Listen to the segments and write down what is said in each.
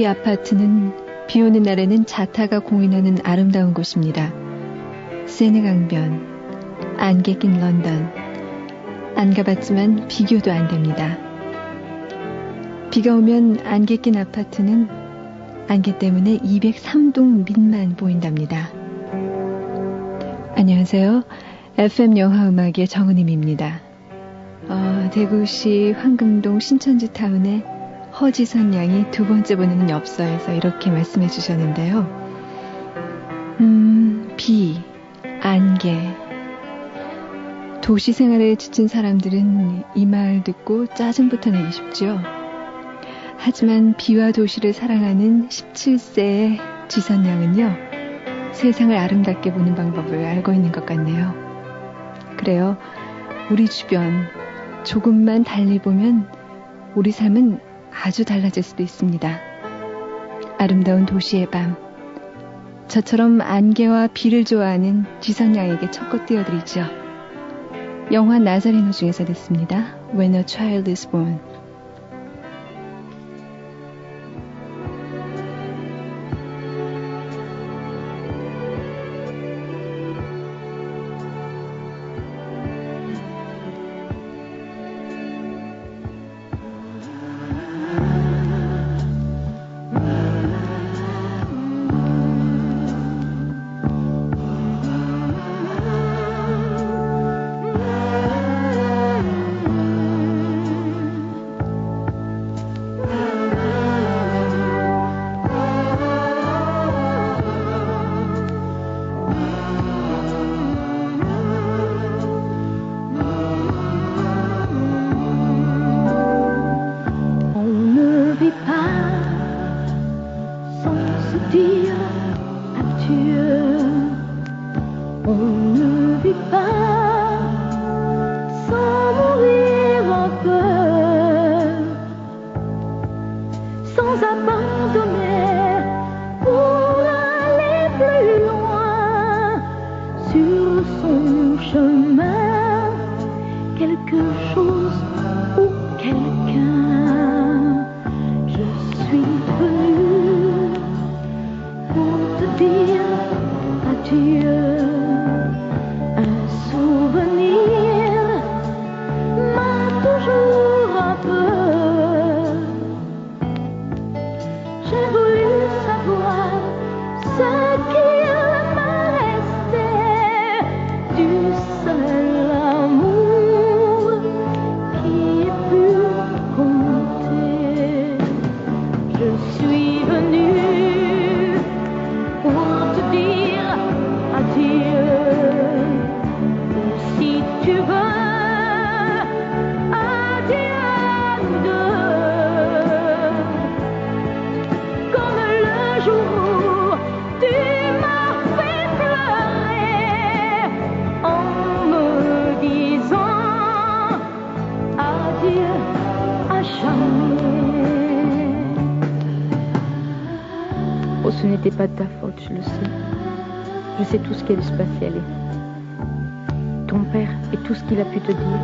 아파트는 비 오는 날에는 자타가 공인하는 아름다운 곳입니다. 세네 강변, 안개 낀 런던. 안 가봤지만 비교도 안 됩니다. 비가 오면 안개 낀 아파트는 안개 때문에 203동 밑만 보인답니다. 안녕하세요. FM 영화음악의 정은임입니다. 대구시 황금동 신천지 타운에 허지선 양이 두 번째 보내는 엽서에서 이렇게 말씀해 주셨는데요. 비, 안개. 도시 생활에 지친 사람들은 이 말 듣고 짜증부터 내기 쉽죠. 하지만 비와 도시를 사랑하는 17세의 지선 양은요, 세상을 아름답게 보는 방법을 알고 있는 것 같네요. 그래요. 우리 주변 조금만 달리 보면 우리 삶은 아주 달라질 수도 있습니다. 아름다운 도시의 밤. 저처럼 안개와 비를 좋아하는 지선 양에게 첫 곡 띄워드리죠. 영화 나자리노 중에서 듣습니다. When a Child is Born. Ce n'était pas de ta faute, je le sais. Je sais tout ce qui a dû se passer, allez. Ton père et tout ce qu'il a pu te dire.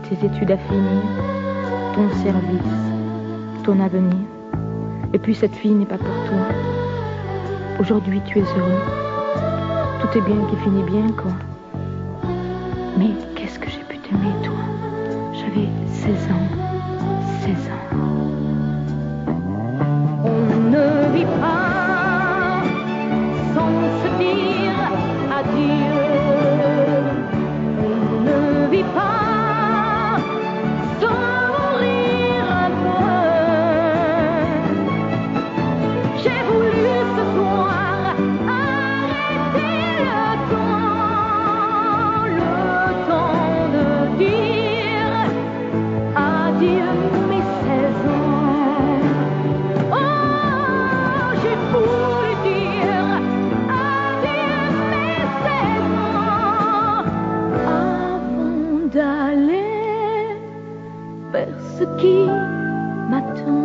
Tes études à finir, ton service, ton avenir. Et puis cette fille n'est pas pour toi. Aujourd'hui, tu es heureux. Tout est bien qui finit bien, quoi. Mais qu'est-ce que j'ai pu t'aimer, toi? J'avais 16 ans. 16 ans. On ne vit pas sans se dire adieu. On ne vit pas sans mourir un peu. J'ai voulu ce soir arrêter le temps de dire adieu mes 16 ans. Ce qui m'attend.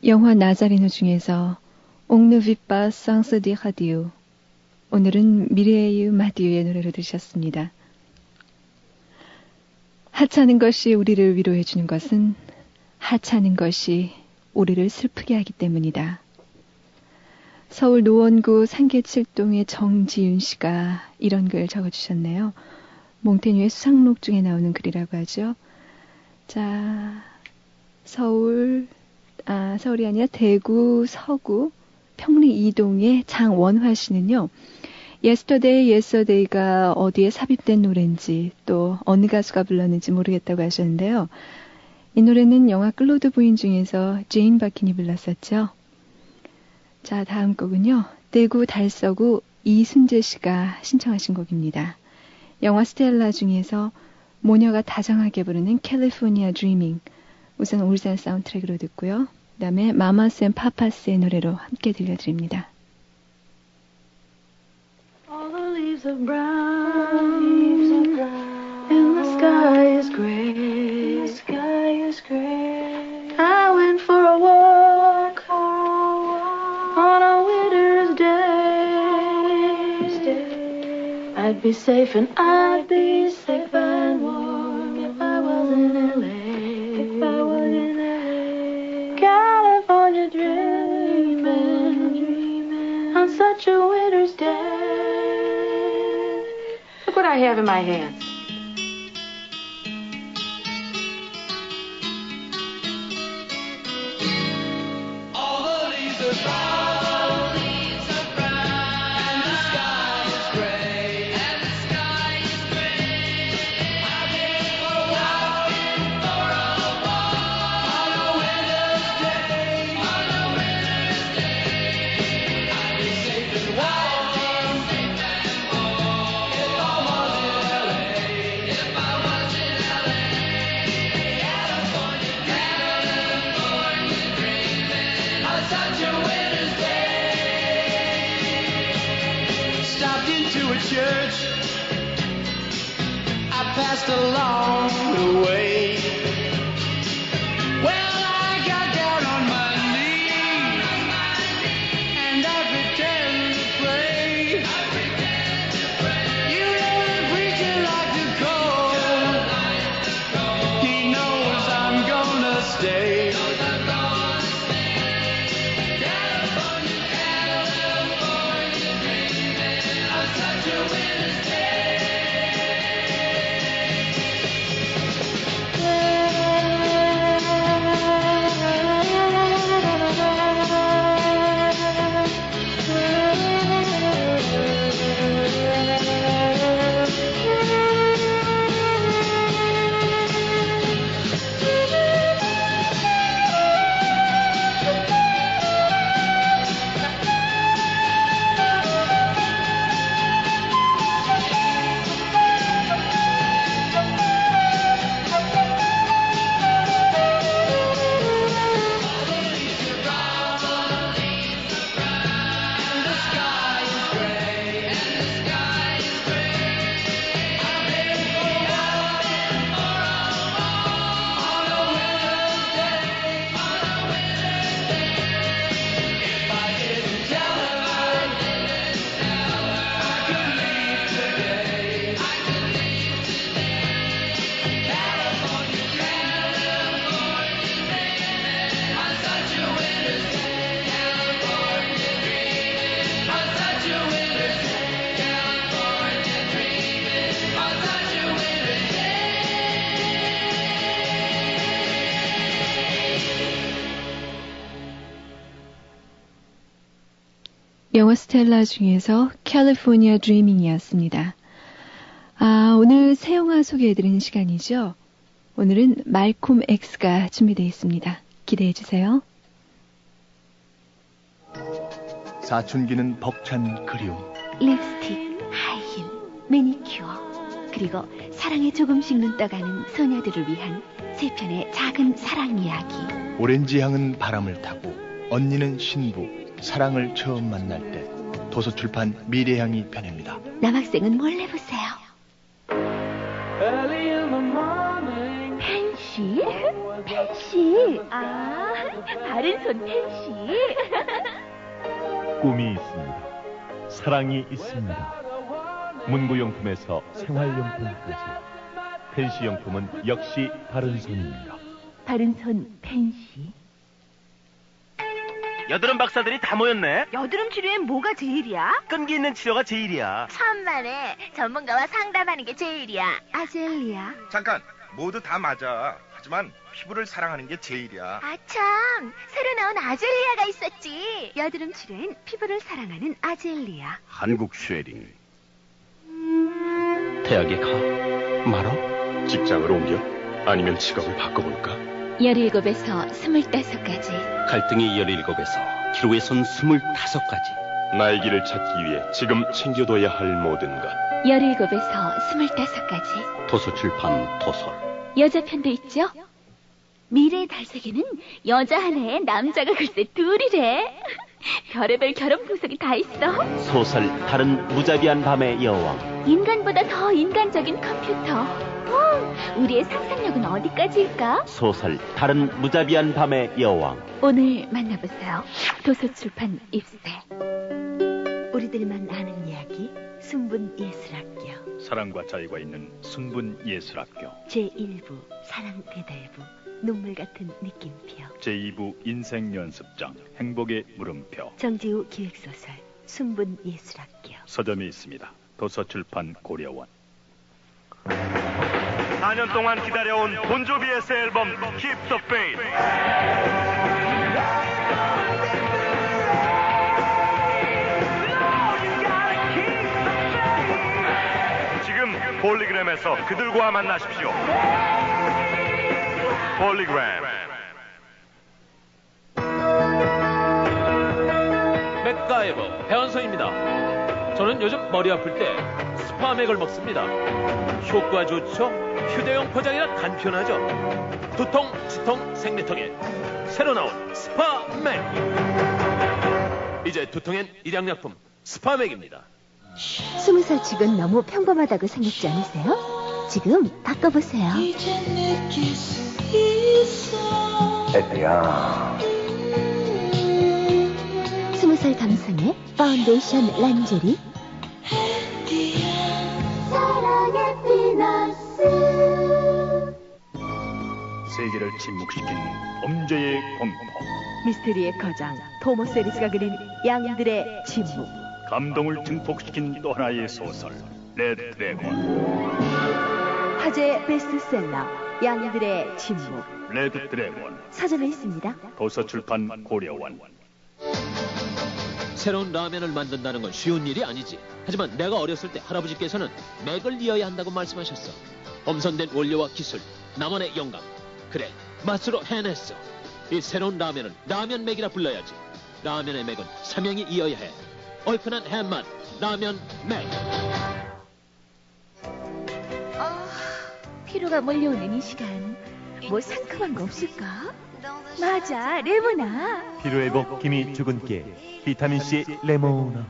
영화 나자리노 중에서 On ne vit pas sans se dire adieu. 오늘은 미레이유 마디유의 노래로 들으셨습니다. 하찮은 것이 우리를 위로해 주는 것은 하찮은 것이 우리를 슬프게 하기 때문이다. 서울 노원구 상계칠동의 정지윤 씨가 이런 글 적어주셨네요. 몽테뉴의 수상록 중에 나오는 글이라고 하죠. 자, 서울이 아니라 대구 서구 평리 2동의 장원화 씨는요. Yesterday가 어디에 삽입된 노래인지 또 어느 가수가 불렀는지 모르겠다고 하셨는데요. 이 노래는 영화 클로드 부인 중에서 제인 바킨이 불렀었죠. 자, 다음 곡은요. 대구 달서구 이순재 씨가 신청하신 곡입니다. 영화 스텔라 중에서 모녀가 다정하게 부르는 캘리포니아 드리밍. 우선 울산 사운드트랙으로 듣고요. 그 다음에 마마스 앤 파파스의 노래로 함께 들려드립니다. All the leaves are brown, and the sky is gray. I went for a walk on a winter's day. I'd be safe and warm if I was in LA. California dreaming on such a winter's day. Look what I have in my hands. Church I passed along the way. Well, I got down on my knees and I pretend to pray. You know the preacher like to call. He knows I'm gonna stay. 영화 스텔라 중에서 캘리포니아 드리밍이었습니다. 오늘 새 영화 소개해드리는 시간이죠. 오늘은 말콤 X가 준비되어 있습니다. 기대해주세요. 사춘기는 벅찬 그리움. 립스틱, 하이힐, 매니큐어, 그리고 사랑에 조금씩 눈 떠가는 소녀들을 위한 세 편의 작은 사랑 이야기. 오렌지 향은 바람을 타고 언니는 신부, 사랑을 처음 만날 때 도서출판 미래향이 펴냅니다. 남학생은 몰래 보세요. Early in the morning, 펜시? 펜시? 아, 바른 손 펜시. 꿈이 있습니다. 사랑이 있습니다. 문구용품에서 생활용품까지. 펜시용품은 역시 바른 손입니다. 바른 손 펜시. 여드름 박사들이 다 모였네. 여드름 치료엔 뭐가 제일이야? 끈기 있는 치료가 제일이야. 천만에 전문가와 상담하는 게 제일이야. 아젤리아. 잠깐, 모두 다 맞아. 하지만 피부를 사랑하는 게 제일이야. 아참, 새로 나온 아젤리아가 있었지. 여드름 치료엔 피부를 사랑하는 아젤리아. 한국 쉐링. 대학에 가? 말아? 직장을 옮겨? 아니면 직업을 바꿔볼까? 17에서 25까지. 갈등이 17에서 기로에선 25가지. 나의 길을 찾기 위해 지금 챙겨둬야 할 모든 것. 17에서 25까지. 도서출판 도설. 여자 편도 있죠? 미래의 달색에는 여자 하나에 남자가 글쎄 둘이래. 별의별 결혼 풍속이 다 있어. 소설 다른 무자비한 밤의 여왕. 인간보다 더 인간적인 컴퓨터. 우리의 상상력은 어디까지일까? 소설 다른 무자비한 밤의 여왕. 오늘 만나보세요. 도서출판 입세. 우리들만 아는 이야기 순분예술학교. 사랑과 자유가 있는 순분예술학교. 제1부 사랑대달부 눈물 같은 느낌표. 제2부 인생연습장 행복의 물음표. 정지우 기획소설 순분예술학교. 서점이 있습니다. 도서출판 고려원. 4년 동안 기다려온 본조비의 새 앨범 Keep the Faith. 지금 폴리그램에서 그들과 만나십시오. 폴리그램. 맥가이버 배원성입니다. 저는 요즘 머리 아플 때 스파맥을 먹습니다. 효과 좋죠? 휴대용 포장이라 간편하죠. 두통, 치통, 생리통에 새로 나온 스파맥. 이제 두통엔 일양약품 스파맥입니다. 20살 치곤 너무 평범하다고 생각지 않으세요? 지금 바꿔보세요. 에피야. 20살 감성의 파운데이션 란제리. 사랑의 피너스. 세계를 침묵시킨 범죄의 공포. 미스테리의 거장 토머스 에리스가 그린 양들의 침묵. 감동을 증폭시킨 또 하나의 소설 레드 드래곤. 화제 베스트셀러 양들의 침묵. 레드 드래곤. 서점에 있습니다. 도서출판 고려원. 새로운 라면을 만든다는 건 쉬운 일이 아니지. 하지만 내가 어렸을 때 할아버지께서는 맥을 이어야 한다고 말씀하셨어. 엄선된 원료와 기술, 나만의 영감. 그래, 맛으로 해냈어. 이 새로운 라면은 라면 맥이라 불러야지. 라면의 맥은 삼형이 이어야 해. 얼큰한 햄맛, 라면 맥. 피로가 몰려오는 이 시간, 뭐 상큼한 거 없을까? 맞아, 레모나. 피로회복 기미 주근깨 비타민C 레모나.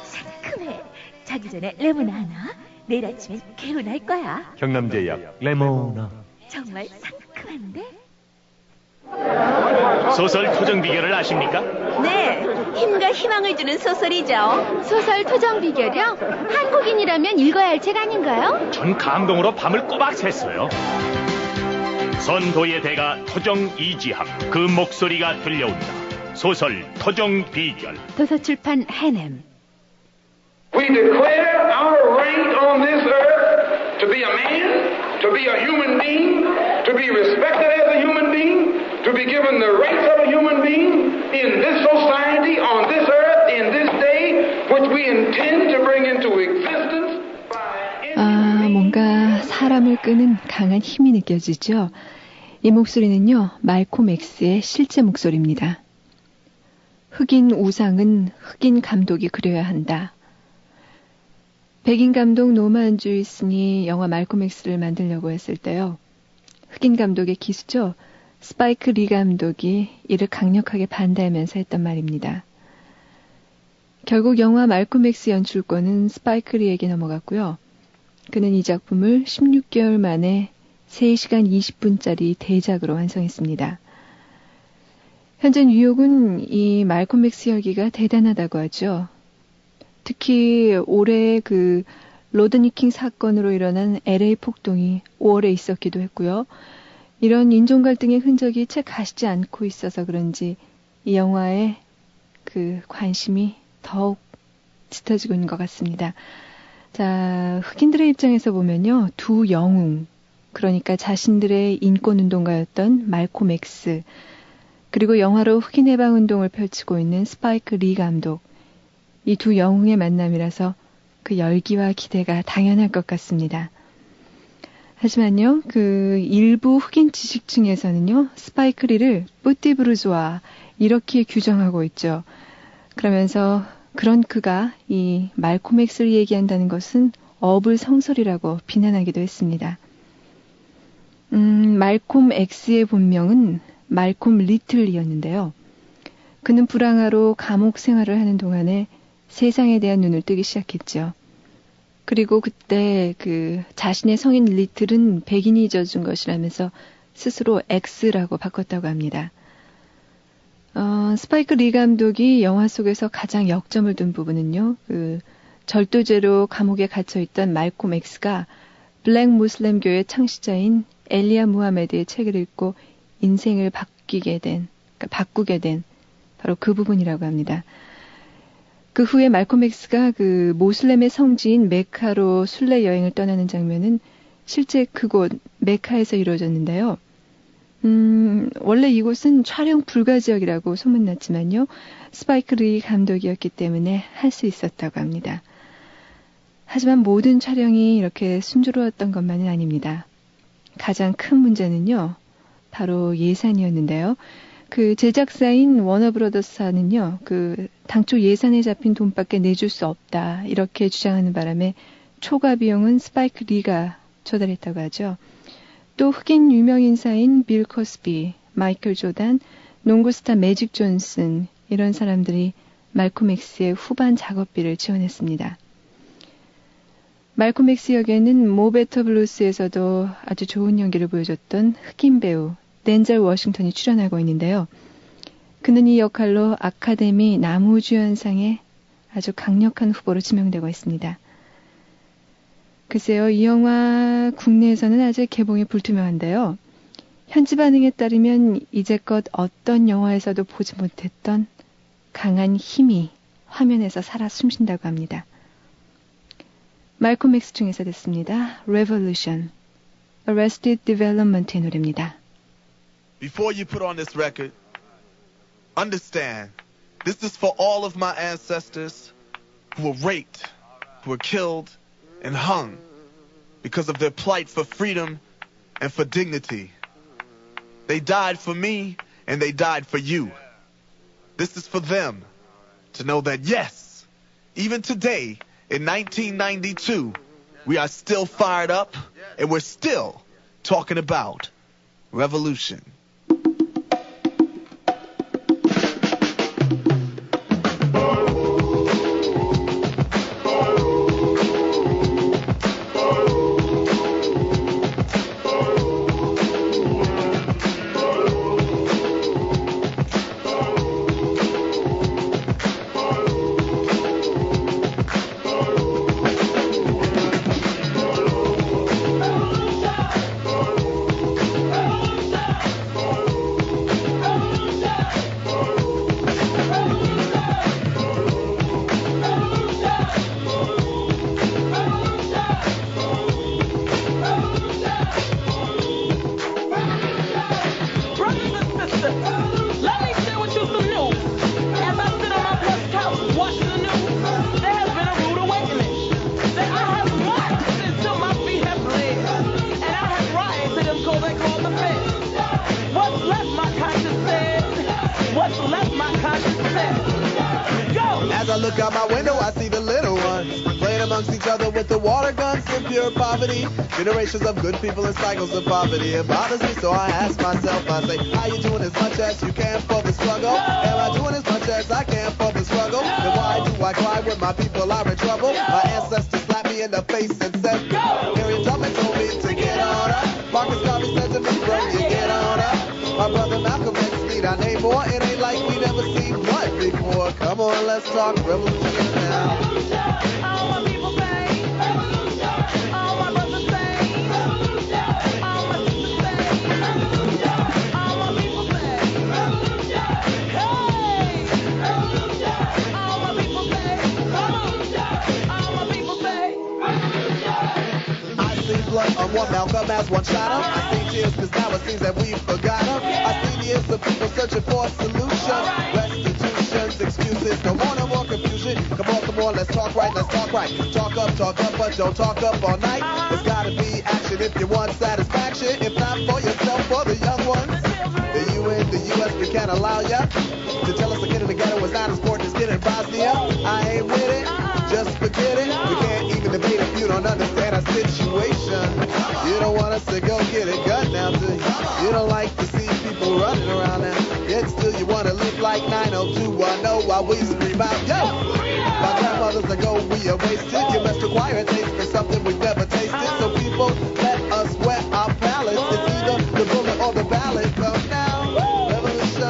상큼해. 자기 전에 레모나 하나. 내일 아침엔 개운할 거야. 경남제약 레모나. 정말 상큼한데? 소설 토정 비결을 아십니까? 네, 힘과 희망을 주는 소설이죠. 소설 토정 비결이요? 한국인이라면 읽어야 할 책 아닌가요? 전 감동으로 밤을 꼬박 샜어요. 선도의 대가 토정 이지함, 그 목소리가 들려온다. 소설 토정 비결. 도서출판 해냄. We declare our right on this earth to be a man, to be a human being, to be respected as a human being, to be given the rights of a human being in this society, on this earth, in this day, which we intend to bring into existence. 뭔가 사람을 끄는 강한 힘이 느껴지죠. 이 목소리는요, 말콤 X의 실제 목소리입니다. 흑인 우상은 흑인 감독이 그려야 한다. 백인 감독 노만 주이슨이 영화 말콤 X를 만들려고 했을 때요, 흑인 감독의 기수죠, 스파이크 리 감독이 이를 강력하게 반대하면서 했던 말입니다. 결국 영화 말콤 X 연출권은 스파이크 리에게 넘어갔고요. 그는 이 작품을 16개월 만에 3시간 20분짜리 대작으로 완성했습니다. 현재 뉴욕은 이 말콤 X 열기가 대단하다고 하죠. 특히 올해 그 로드니 킹 사건으로 일어난 LA 폭동이 5월에 있었기도 했고요. 이런 인종 갈등의 흔적이 채 가시지 않고 있어서 그런지 이 영화에 그 관심이 더욱 짙어지고 있는 것 같습니다. 자, 흑인들의 입장에서 보면요. 두 영웅, 그러니까 자신들의 인권운동가였던 말콤 X, 그리고 영화로 흑인 해방운동을 펼치고 있는 스파이크 리 감독, 이 두 영웅의 만남이라서 그 열기와 기대가 당연할 것 같습니다. 하지만요, 그 일부 흑인 지식층에서는요, 스파이크 리를 뿌띠부르주아 이렇게 규정하고 있죠. 그러면서 그런 그가 이 말콤 X를 얘기한다는 것은 어불성설이라고 비난하기도 했습니다. 말콤 X의 본명은 말콤 리틀리였는데요. 그는 불황아로 감옥 생활을 하는 동안에 세상에 대한 눈을 뜨기 시작했죠. 그리고 그때 그 자신의 성인 리틀은 백인이 잊어준 것이라면서 스스로 X라고 바꿨다고 합니다. 스파이크 리 감독이 영화 속에서 가장 역점을 둔 부분은요, 그 절도죄로 감옥에 gat혀있던 말콤 X가 블랙 무슬림교의 창시자인 엘리야 무하메드의 책을 읽고 인생을 바꾸게 된 바로 그 부분이라고 합니다. 그 후에 말콤 X가 그 모슬렘의 성지인 메카로 순례 여행을 떠나는 장면은 실제 그곳 메카에서 이루어졌는데요. 원래 이곳은 촬영 불가 지역이라고 소문났지만요. 스파이크 리 감독이었기 때문에 할 수 있었다고 합니다. 하지만 모든 촬영이 이렇게 순조로웠던 것만은 아닙니다. 가장 큰 문제는요. 바로 예산이었는데요. 그 제작사인 워너브러더스사는요. 그 당초 예산에 잡힌 돈밖에 내줄 수 없다. 이렇게 주장하는 바람에 초과 비용은 스파이크 리가 조달했다고 하죠. 또 흑인 유명 인사인 빌 코스비, 마이클 조단, 농구 스타 매직 존슨 이런 사람들이 말콤 X의 후반 작업비를 지원했습니다. 말콤 X 역에는 모베터 블루스에서도 아주 좋은 연기를 보여줬던 흑인 배우 덴젤 워싱턴이 출연하고 있는데요. 그는 이 역할로 아카데미 남우주연상에 아주 강력한 후보로 지명되고 있습니다. 글쎄요, 이 영화 국내에서는 아직 개봉이 불투명한데요. 현지 반응에 따르면 이제껏 어떤 영화에서도 보지 못했던 강한 힘이 화면에서 살아 숨쉰다고 합니다. 말콤 X 중에서 듣습니다. Revolution, Arrested Development의 노래입니다. Before you put on this record, understand, this is for all of my ancestors who were raped, who were killed, and hung because of their plight for freedom and for dignity. They died for me, and they died for you. This is for them to know that, yes, even today, in 1992, we are still fired up, and we're still talking about revolution. As I look out my window, I see the little ones playing amongst each other with the water guns in pure poverty. Generations of good people in cycles of poverty. It bothers me, so I ask myself, I say, how you doing as much as you can for the struggle? Am I doing as much as I can for the struggle? Then why do I cry when my people are in trouble? My ancestors slapped me in the face and said, Harriet Tubman told me to get on up. Marcus meet our neighbor. It ain't like we never seen blood before. Come on, let's talk revolution now. All my people say, all my brothers say, all my sisters say, all my people say, hey, all my people say, all my people say. I see blood on one Malcolm as one shot up. I see tears cause now it seems that we've forgot them. I see years of people searching for solutions. Restitutions, excuses, no more confusion. Come on, let's talk right. Talk up, but don't talk up all night. There's gotta be action if you want satisfaction. If not for yourself, for the young ones. The UN, the US, we can't allow ya to tell us a kid in the ghetto is not as important as kid in Bosnia. I ain't with it, just forget it. We can't even debate if you don't understand our situation. You don't want us to go get a gun now, do you? You don't like to see people running around now. Yet still you wanna live like 90210 while we scream out, yo! My grandmother's ago we are wasted. You must acquire a taste for something we've never tasted. So people, let us wet our palates. It's either the bullet or the ballot. Come now, revolution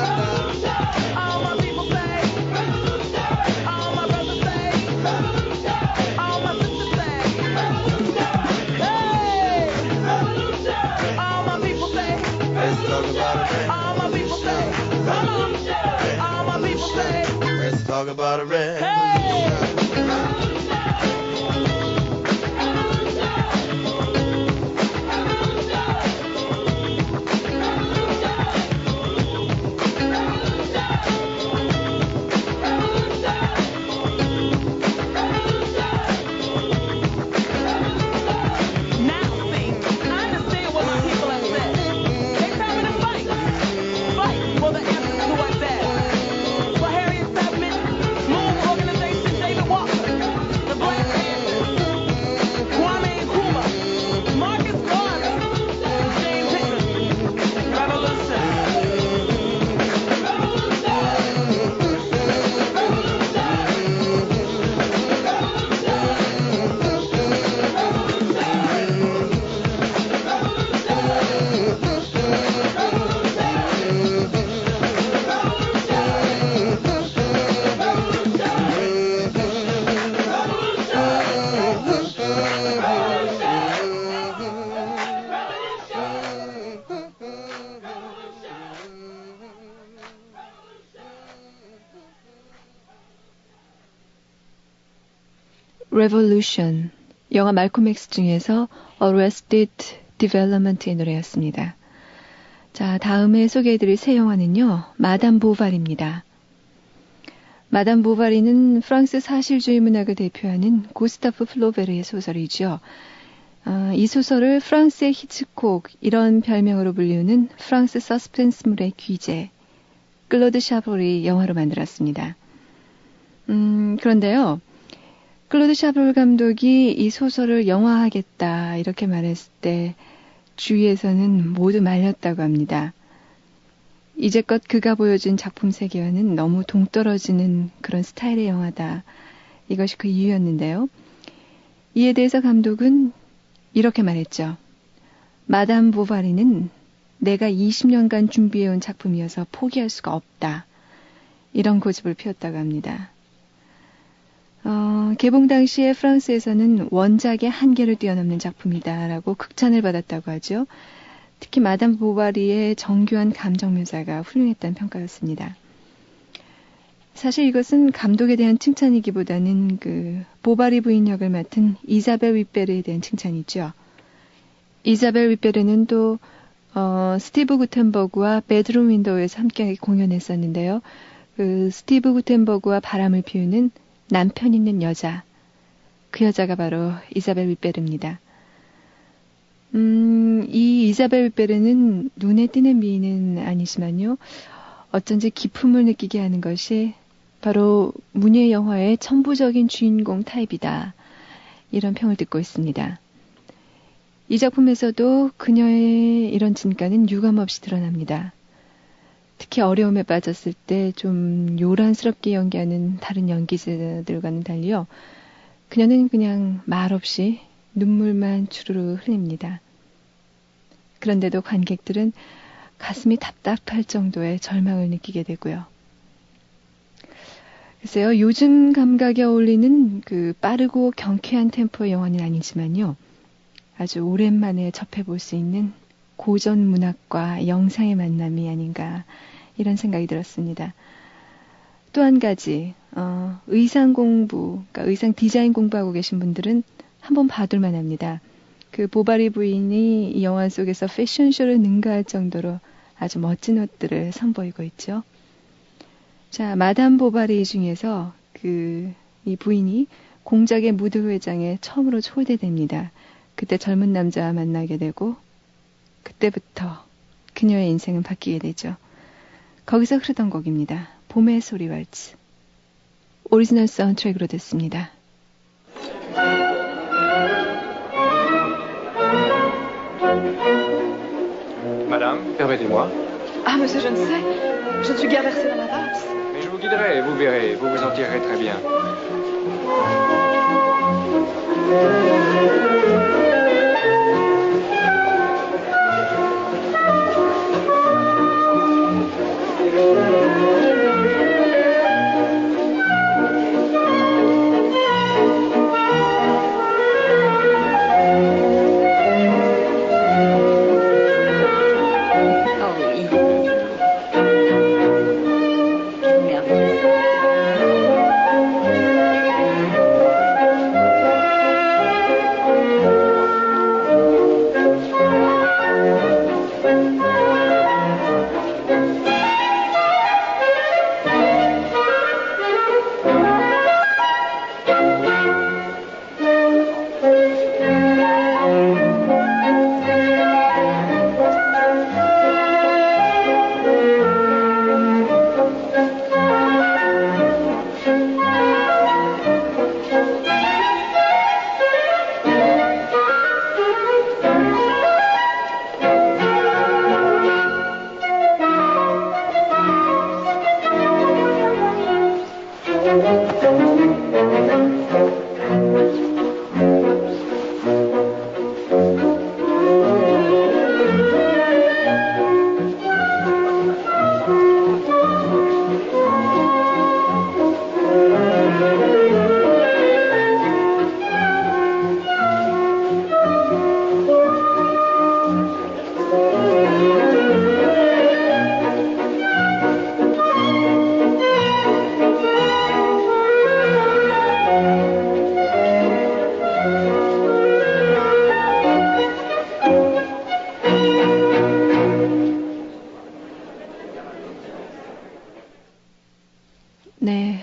now. All my people say, all my brothers say, all my sisters say, hey, all my people say, Let's talk about it. all my people say, all my people say, Let's talk about it. for the answers to what's there. For Harriet Tubman, Moon Organization, David Walker, the Black Panthers, Kwame Nkrumah, Marcus Garvey, James Hickman, Revolution. Revolution, 영화 말콤 X 중에서 Arrested Development의 노래였습니다. 자, 다음에 소개해드릴 새 영화는요, 마담 보바리입니다. 마담 보바리는 프랑스 사실주의 문학을 대표하는 고스타프 플로베르의 소설이죠. 이 소설을 프랑스의 히치콕, 이런 별명으로 불리우는 프랑스 서스펜스물의 귀재, 클로드 샤볼이 영화로 만들었습니다. 그런데요, 클로드 샤볼 감독이 이 소설을 영화하겠다 이렇게 말했을 때 주위에서는 모두 말렸다고 합니다. 이제껏 그가 보여준 작품 세계와는 너무 동떨어지는 그런 스타일의 영화다. 이것이 그 이유였는데요. 이에 대해서 감독은 이렇게 말했죠. 마담 보바리는 내가 20년간 준비해온 작품이어서 포기할 수가 없다. 이런 고집을 피웠다고 합니다. 개봉 당시에 프랑스에서는 원작의 한계를 뛰어넘는 작품이다라고 극찬을 받았다고 하죠. 특히 마담 보바리의 정교한 감정 묘사가 훌륭했다는 평가였습니다. 사실 이것은 감독에 대한 칭찬이기보다는 그 보바리 부인 역을 맡은 이사벨 윗베르에 대한 칭찬이죠. 이사벨 윗베르는 또 스티브 구텐버그와 베드룸 윈도우에서 함께 공연했었는데요. 그 스티브 구텐버그와 바람을 피우는 남편 있는 여자, 그 여자가 바로 이사벨 윗베르입니다. 이 이사벨 윗베르는 눈에 띄는 미인은 아니지만요, 어쩐지 기품을 느끼게 하는 것이 바로 문예 영화의 천부적인 주인공 타입이다. 이런 평을 듣고 있습니다. 이 작품에서도 그녀의 이런 진가는 유감없이 드러납니다. 특히 어려움에 빠졌을 때 좀 요란스럽게 연기하는 다른 연기자들과는 달리요. 그녀는 그냥 말없이 눈물만 주르르 흘립니다. 그런데도 관객들은 가슴이 답답할 정도의 절망을 느끼게 되고요. 글쎄요, 요즘 감각에 어울리는 그 빠르고 경쾌한 템포의 영화는 아니지만요. 아주 오랜만에 접해볼 수 있는 고전 문학과 영상의 만남이 아닌가 이런 생각이 들었습니다. 또 한 가지 의상 공부, 그러니까 의상 디자인 공부하고 계신 분들은 한번 봐둘 만합니다. 그 보바리 부인이 이 영화 속에서 패션쇼를 능가할 정도로 아주 멋진 옷들을 선보이고 있죠. 자, 마담 보바리 중에서 이 부인이 공작의 무드회장에 처음으로 초대됩니다. 그때 젊은 남자와 만나게 되고 그때부터 그녀의 인생은 바뀌게 되죠. 거기서 흐르던 곡입니다. 봄의 소리 왈츠. 오리지널 사운드트랙으로 듣습니다. Madame, permettez-moi. Ah, monsieur, je ne sais. Je ne suis guère versée dans la valse. Mais je vous guiderai, vous verrez, vous vous en tirerez très bien.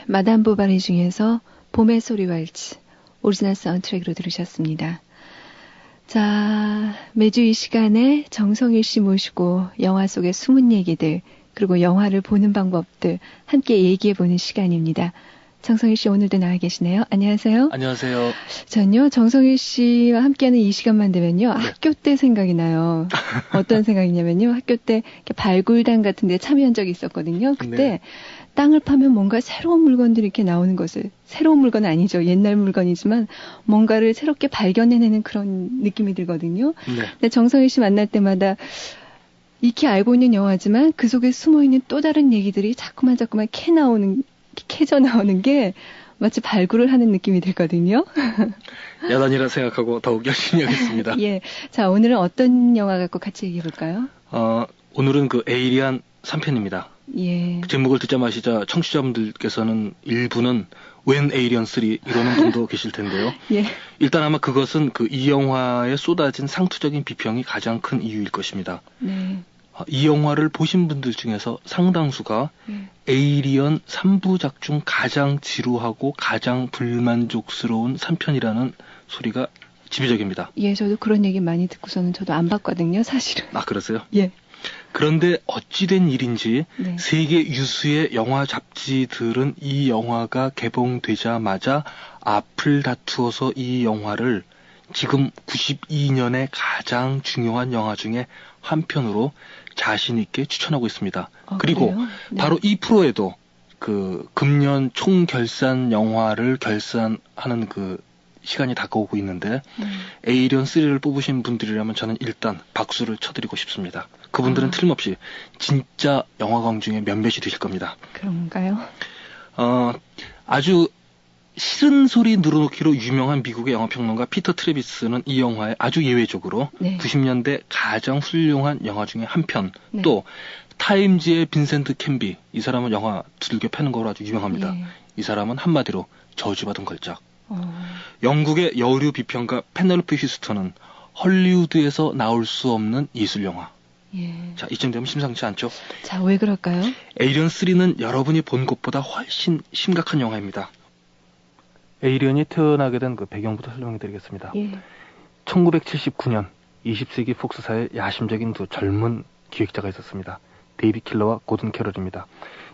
마담 보바리 중에서 봄의 소리 왈츠 오리지널 사운드트랙으로 들으셨습니다. 자, 매주 이 시간에 정성일 씨 모시고 영화 속의 숨은 얘기들 그리고 영화를 보는 방법들 함께 얘기해보는 시간입니다. 정성일 씨 오늘도 나와 계시네요. 안녕하세요. 안녕하세요. 전요 정성일 씨와 함께하는 이 시간만 되면요. 학교 때 생각이 나요. 어떤 생각이냐면요. 학교 때 이렇게 발굴단 같은 데 참여한 적이 있었거든요. 그때 네. 땅을 파면 뭔가 새로운 물건들이 이렇게 나오는 것을, 새로운 물건은 아니죠. 옛날 물건이지만 뭔가를 새롭게 발견해내는 그런 느낌이 들거든요. 네. 근데 정성일 씨 만날 때마다 익히 알고 있는 영화지만 그 속에 숨어있는 또 다른 얘기들이 자꾸만 캐져 나오는 게 마치 발굴을 하는 느낌이 들거든요. 야단이라 생각하고 더욱 열심히 하겠습니다. 예. 자, 오늘은 어떤 영화 갖고 같이 얘기해 볼까요? 오늘은 그 에이리안 3편입니다. 예. 그 제목을 듣자마시자 청취자분들께서는 일부는 웬 에이리언 3 이러는 분도 계실 텐데요. 예. 일단 아마 그것은 이 영화에 쏟아진 상투적인 비평이 가장 큰 이유일 것입니다. 네. 이 영화를 보신 분들 중에서 상당수가 에이리언 3부작 중 가장 지루하고 가장 불만족스러운 3편이라는 소리가 지배적입니다. 예, 저도 그런 얘기 많이 듣고서는 저도 안 봤거든요, 사실은. 아, 그러세요? 예. 그런데 어찌된 일인지 네. 세계 유수의 영화 잡지들은 이 영화가 개봉되자마자 앞을 다투어서 이 영화를 지금 92년의 가장 중요한 영화 중에 한 편으로 자신 있게 추천하고 있습니다. 그리고 네. 바로 이 프로에도 그 금년 총결산 영화를 결산하는 그 시간이 다가오고 있는데 에이리언 3를 뽑으신 분들이라면 저는 일단 박수를 쳐드리고 싶습니다. 그분들은 틀림없이 진짜 영화광 중에 몇몇이 되실 겁니다. 그런가요? 아주 싫은 소리 늘어놓기로 유명한 미국의 영화평론가 피터 트래비스는 이 영화에 아주 예외적으로 90년대 가장 훌륭한 영화 중에 한 편, 또 타임즈의 빈센트 캠비, 이 사람은 영화 두들겨 패는 거로 아주 유명합니다. 이 사람은 한마디로 저주받은 걸작. 영국의 여류 비평가 페넬로페 휴스턴은 헐리우드에서 나올 수 없는 예술 영화. 자, 이쯤 되면 심상치 않죠? 자, 왜 그럴까요? 에이리언 3는 여러분이 본 것보다 훨씬 심각한 영화입니다. 에이리언이 태어나게 된 그 배경부터 설명해 드리겠습니다. 1979년 20세기 폭스사의 야심적인 두 젊은 기획자가 있었습니다. 데이비 킬러와 고든 캐럴입니다.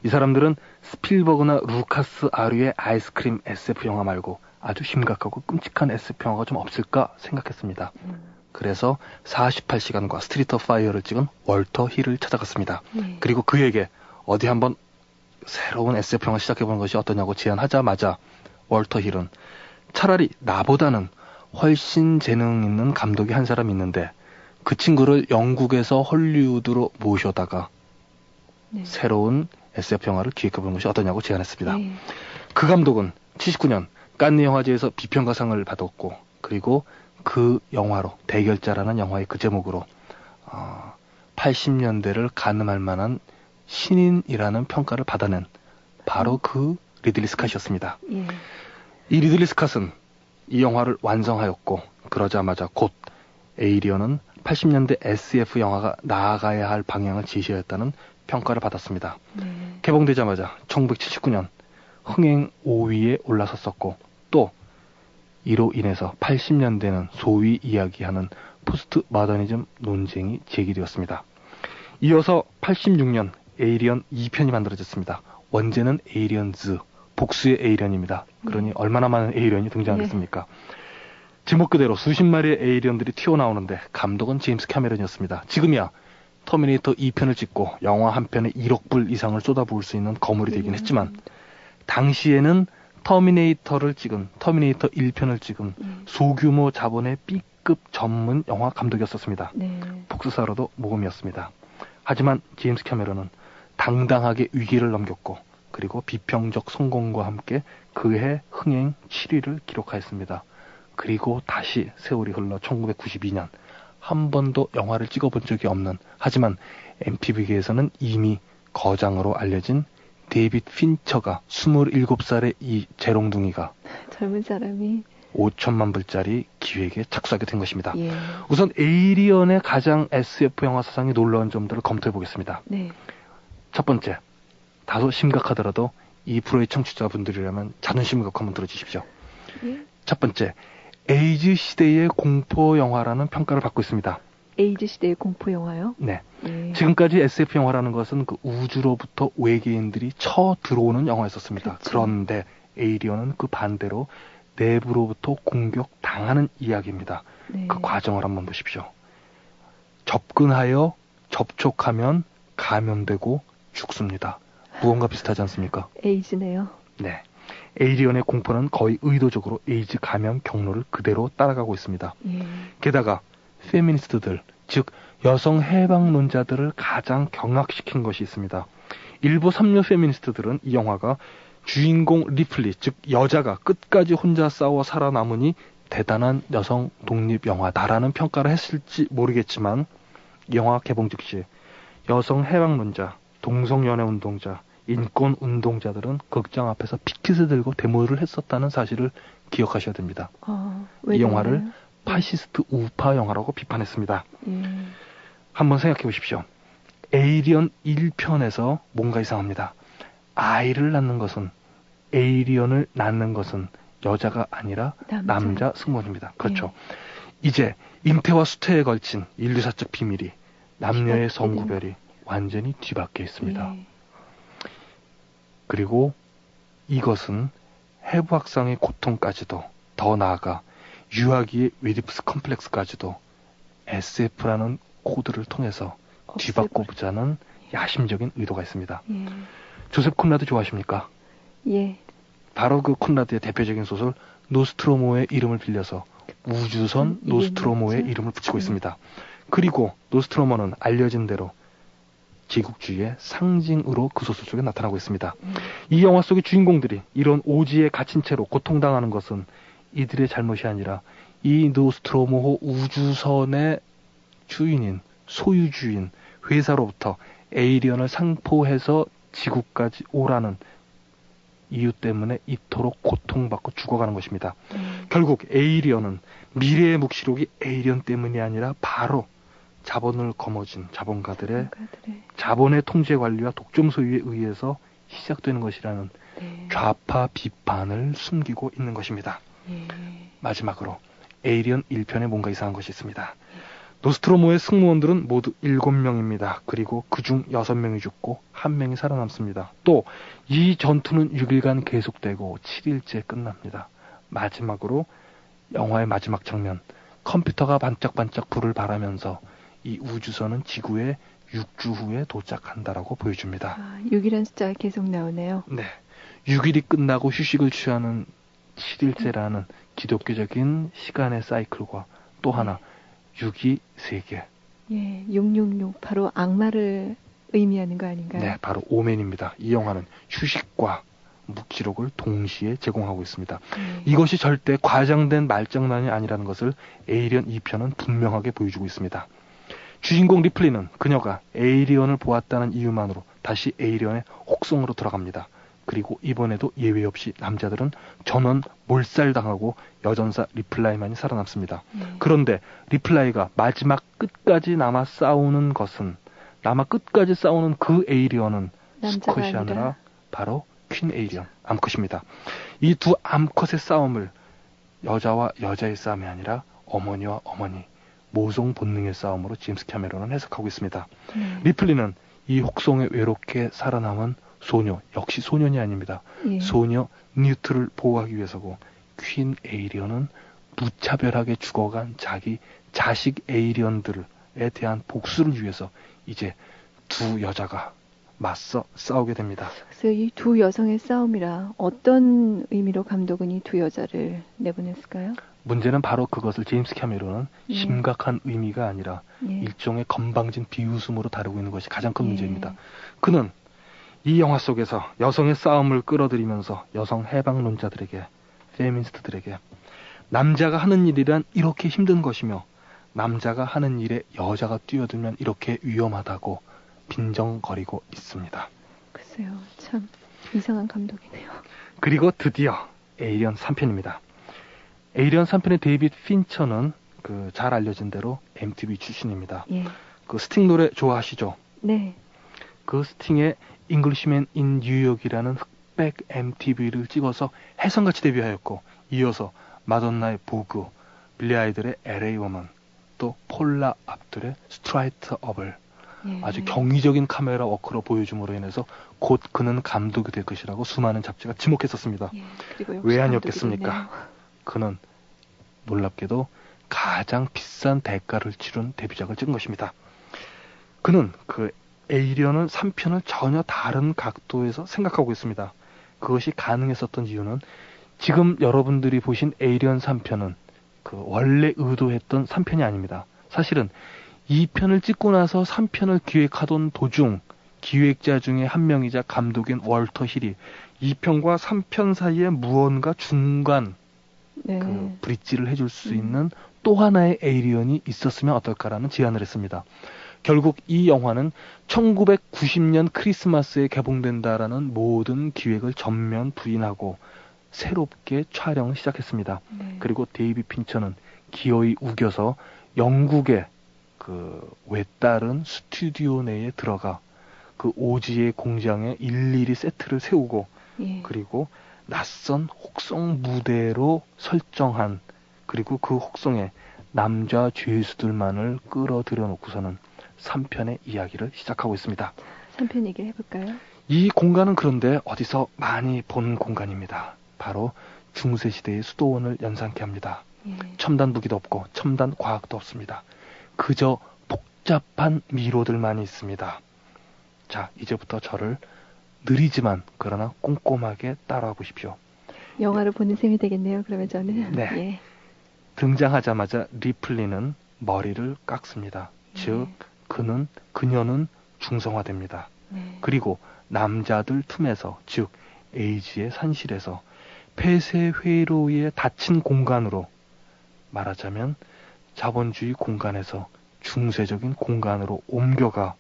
이 사람들은 스필버그나 루카스 아류의 아이스크림 SF 영화 말고 아주 심각하고 끔찍한 SF 영화가 좀 없을까 생각했습니다. 그래서 48시간과 스트리트 오브 파이어를 찍은 월터 힐을 찾아갔습니다. 그리고 그에게 어디 한번 새로운 SF 영화 시작해보는 것이 어떠냐고 제안하자마자 월터 힐은 차라리 나보다는 훨씬 재능 있는 감독이 한 사람 있는데 그 친구를 영국에서 헐리우드로 모셔다가 새로운 SF 영화를 기획해보는 것이 어떠냐고 제안했습니다. 그 감독은 79년 칸느 영화제에서 비평가상을 받았고, 그리고 그 영화로 대결자라는 영화의 그 제목으로 80년대를 가늠할 만한 신인이라는 평가를 받아낸 바로 그 리들리 스캇이었습니다. 이 리들리 스캇은 이 영화를 완성하였고, 그러자마자 곧 에이리언은 80년대 SF 영화가 나아가야 할 방향을 제시하였다는 평가를 받았습니다. 개봉되자마자 1979년 흥행 5위에 올라섰었고, 또 이로 인해서 80년대는 소위 이야기하는 포스트 모더니즘 논쟁이 제기되었습니다. 이어서 86년 에이리언 2편이 만들어졌습니다. 원제는 에이리언즈, 복수의 에이리언입니다. 그러니 얼마나 많은 에이리언이 등장하겠습니까? 제목 그대로 수십 마리의 에이리언들이 튀어나오는데 감독은 제임스 캐메런이었습니다. 지금이야 터미네이터 2편을 찍고 영화 한 편에 1억 불 이상을 쏟아부을 수 있는 거물이 되긴 했지만, 당시에는 터미네이터 1편을 찍은 소규모 자본의 B급 전문 영화 감독이었었습니다. 복수사로도 모범이었습니다. 하지만 제임스 캐메런은 당당하게 위기를 넘겼고, 그리고 비평적 성공과 함께 그해 흥행 7위를 기록하였습니다. 그리고 다시 세월이 흘러 1992년 한 번도 영화를 찍어본 적이 없는, 하지만 MPV계에서는 이미 거장으로 알려진 데이빗 핀처가 27살의 이 재롱둥이가 젊은 사람이 5천만 불짜리 기획에 착수하게 된 것입니다. 우선 에이리언의 가장 SF 영화 사상이 놀라운 점들을 검토해 보겠습니다. 첫 번째, 다소 심각하더라도 이 프로의 청취자분들이라면 자존심을 갖고 한번 들어주십시오. 첫 번째, 에이즈 시대의 공포 영화라는 평가를 받고 있습니다. 에이즈 시대의 공포 영화요? 네. 지금까지 SF 영화라는 것은 그 우주로부터 외계인들이 쳐 들어오는 영화였었습니다. 그런데 에이리언은 그 반대로 내부로부터 공격당하는 이야기입니다. 그 과정을 한번 보십시오. 접근하여 접촉하면 감염되고 죽습니다. 무언가 비슷하지 않습니까? 에이즈네요. 네. 에이리언의 공포는 거의 의도적으로 에이즈 감염 경로를 그대로 따라가고 있습니다. 게다가 페미니스트들, 즉 여성 해방론자들을 가장 경악시킨 것이 있습니다. 일부 삼류 페미니스트들은 이 영화가 주인공 리플리, 즉 여자가 끝까지 혼자 싸워 살아남으니 대단한 여성 독립 영화다라는 평가를 했을지 모르겠지만, 이 영화 개봉 즉시 여성 해방론자, 동성연애 운동자, 인권 운동자들은 극장 앞에서 피켓을 들고 데모를 했었다는 사실을 기억하셔야 됩니다. 이 영화를 파시스트 우파 영화라고 비판했습니다. 한번 생각해 보십시오. 에이리언 1편에서 뭔가 이상합니다. 아이를 낳는 것은, 에이리언을 낳는 것은 여자가 아니라 남자 승무원입니다. 그렇죠. 이제 잉태와 수태에 걸친 인류사적 비밀이, 남녀의 성구별이 완전히 뒤바뀌어 있습니다. 그리고 이것은 해부학상의 고통까지도, 더 나아가 유아기의 웨디프스 컴플렉스까지도 SF라는 코드를 통해서 뒤바꿔보자는 야심적인 의도가 있습니다. 조셉 콘라드 좋아하십니까? 바로 그 콘라드의 대표적인 소설 노스트로모의 이름을 빌려서 우주선 노스트로모의 이름을 붙이고 있습니다. 그리고 노스트로머는 알려진 대로 제국주의의 상징으로 그 소설 속에 나타나고 있습니다. 이 영화 속의 주인공들이 이런 오지에 갇힌 채로 고통당하는 것은 이들의 잘못이 아니라 이 노스트로모호 우주선의 주인인 소유주인 회사로부터 에이리언을 상포해서 지구까지 오라는 이유 때문에 이토록 고통받고 죽어가는 것입니다. 결국 에이리언은 미래의 묵시록이 에이리언 때문이 아니라 바로 자본을 거머쥔 자본가들의 자본의 통제 관리와 독점 소유에 의해서 시작되는 것이라는 좌파 비판을 숨기고 있는 것입니다. 마지막으로 에이리언 1편에 뭔가 이상한 것이 있습니다. 노스트로모의 승무원들은 모두 7명입니다. 그리고 그중 6명이 죽고 1명이 살아남습니다. 또 이 전투는 6일간 계속되고 7일째 끝납니다. 마지막으로 영화의 마지막 장면, 컴퓨터가 반짝반짝 불을 발하면서 이 우주선은 지구에 6주 후에 도착한다라고 보여줍니다. 6이라는 숫자가 계속 나오네요. 네, 6일이 끝나고 휴식을 취하는 7일째라는 기독교적인 시간의 사이클과 또 하나 6이 3개. 예, 666 바로 악마를 의미하는 거 아닌가요? 네, 바로 오맨입니다. 이 영화는 휴식과 묵시록을 동시에 제공하고 있습니다. 이것이 절대 과장된 말장난이 아니라는 것을 에이리언 2편은 분명하게 보여주고 있습니다. 주인공 리플리는 그녀가 에이리언을 보았다는 이유만으로 다시 에이리언의 혹성으로 들어갑니다. 그리고 이번에도 예외 없이 남자들은 전원 몰살당하고 여전사 리플라이만이 살아남습니다. 그런데 리플라이가 마지막 끝까지 남아 싸우는 그 에이리언은 수컷이 아니라 바로 퀸 에이리언, 암컷입니다. 이 두 암컷의 싸움을 여자와 여자의 싸움이 아니라 어머니와 어머니, 모성 본능의 싸움으로 제임스 캐메론은 해석하고 있습니다. 리플리는 이 혹성에 외롭게 살아남은 소녀, 역시 소년이 아닙니다. 소녀 뉴트를 보호하기 위해서고, 퀸 에이리언은 무차별하게 죽어간 자기 자식 에이리언들에 대한 복수를 위해서 이제 두 여자가 맞서 싸우게 됩니다. 그래서 이 두 여성의 싸움이라 어떤 의미로 감독은 이 두 여자를 내보냈을까요? 문제는 바로 그것을 제임스 캐메론은 심각한 의미가 아니라 일종의 건방진 비웃음으로 다루고 있는 것이 가장 큰 문제입니다. 그는 이 영화 속에서 여성의 싸움을 끌어들이면서 여성 해방론자들에게, 페미니스트들에게 남자가 하는 일이란 이렇게 힘든 것이며 남자가 하는 일에 여자가 뛰어들면 이렇게 위험하다고 빈정거리고 있습니다. 글쎄요, 참 이상한 감독이네요. 그리고 드디어 에이리언 3편입니다. 에이리언 3편의 데이빗 핀처는 그 잘 알려진 대로 MTV 출신입니다. 그 스팅 노래 좋아하시죠? 네. 그 스팅의 잉글리시맨 인 뉴욕이라는 흑백 MTV를 찍어서 혜성같이 데뷔하였고, 이어서 마돈나의 보그, 빌리 아이들의 LA 워먼, 또 폴라 압둘의 스트라이트 업을 아주 경이적인 카메라 워크로 보여줌으로 인해서 곧 그는 감독이 될 것이라고 수많은 잡지가 지목했었습니다. 왜 아니었겠습니까? 그는 놀랍게도 가장 비싼 대가를 치른 데뷔작을 찍은 것입니다. 그는 그 에이리언은 3편을 전혀 다른 각도에서 생각하고 있습니다. 그것이 가능했었던 이유는 지금 여러분들이 보신 에이리언 3편은 그 원래 의도했던 3편이 아닙니다. 사실은 2편을 찍고 나서 3편을 기획하던 도중 기획자 중에 한 명이자 감독인 월터 힐이 2편과 3편 사이에 무언가 중간 그 브릿지를 해줄 수 있는 또 하나의 에이리언이 있었으면 어떨까라는 제안을 했습니다. 결국 이 영화는 1990년 크리스마스에 개봉된다라는 모든 기획을 전면 부인하고 새롭게 촬영을 시작했습니다. 그리고 데이빗 핀처는 기어이 우겨서 영국의 그 외따른 스튜디오 내에 들어가 그 오지의 공장에 일일이 세트를 세우고 그리고 낯선 혹성 무대로 설정한, 그리고 그 혹성에 남자 죄수들만을 끌어들여 놓고서는 3편의 이야기를 시작하고 있습니다. 3편 얘기를 해볼까요? 이 공간은 그런데 어디서 많이 본 공간입니다. 바로 중세시대의 수도원을 연상케 합니다. 첨단 무기도 없고 첨단 과학도 없습니다. 그저 복잡한 미로들만 있습니다. 자, 이제부터 저를 느리지만 그러나 꼼꼼하게 따라와 보십시오. 영화를 보는 셈이 되겠네요. 그러면 저는. 네. 등장하자마자 리플리는 머리를 깎습니다. 즉 그녀는 중성화됩니다. 그리고 남자들 틈에서, 즉 에이지의 산실에서 폐쇄 회로에 닫힌 공간으로, 말하자면 자본주의 공간에서 중세적인 공간으로 옮겨가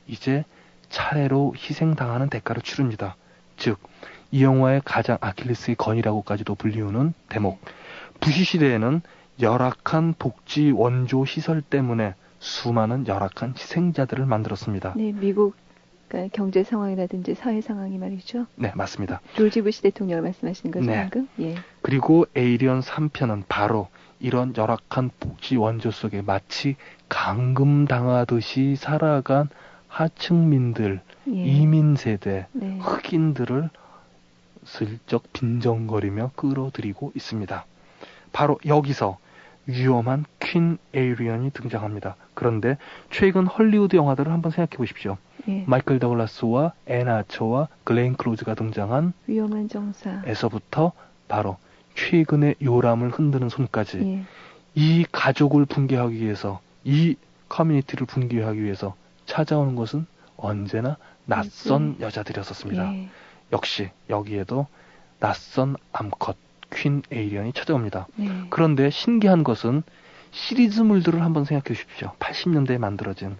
이제 차례로 희생당하는 대가를 치릅니다. 즉 이 영화의 가장 아킬레스의 건이라고까지도 불리우는 대목, 부시시대에는 열악한 복지 원조 시설 때문에 수많은 열악한 희생자들을 만들었습니다. 네, 미국 경제 상황이라든지 사회 상황이 말이죠. 네, 맞습니다. 조지 부시 대통령을 말씀하시는 거죠, 네. 방금? 예. 그리고 에이리언 3편은 바로 이런 열악한 복지 원조 속에 마치 감금당하듯이 살아간 하층민들, 이민 세대, 흑인들을 슬쩍 빈정거리며 끌어들이고 있습니다. 바로 여기서 위험한 퀸 에이리언이 등장합니다. 그런데 최근 헐리우드 영화들을 한번 생각해 보십시오. 마이클 더글라스와 앤 아처와 글렌 클로즈가 등장한 위험한 정사 에서부터 바로 최근의 요람을 흔드는 손까지 이 가족을 붕괴하기 위해서, 이 커뮤니티를 붕괴하기 위해서 찾아오는 것은 언제나 낯선 여자들이었습니다. 역시 여기에도 낯선 암컷 퀸 에이리언이 찾아옵니다. 그런데 신기한 것은 시리즈물들을 한번 생각해 주십시오. 80년대에 만들어진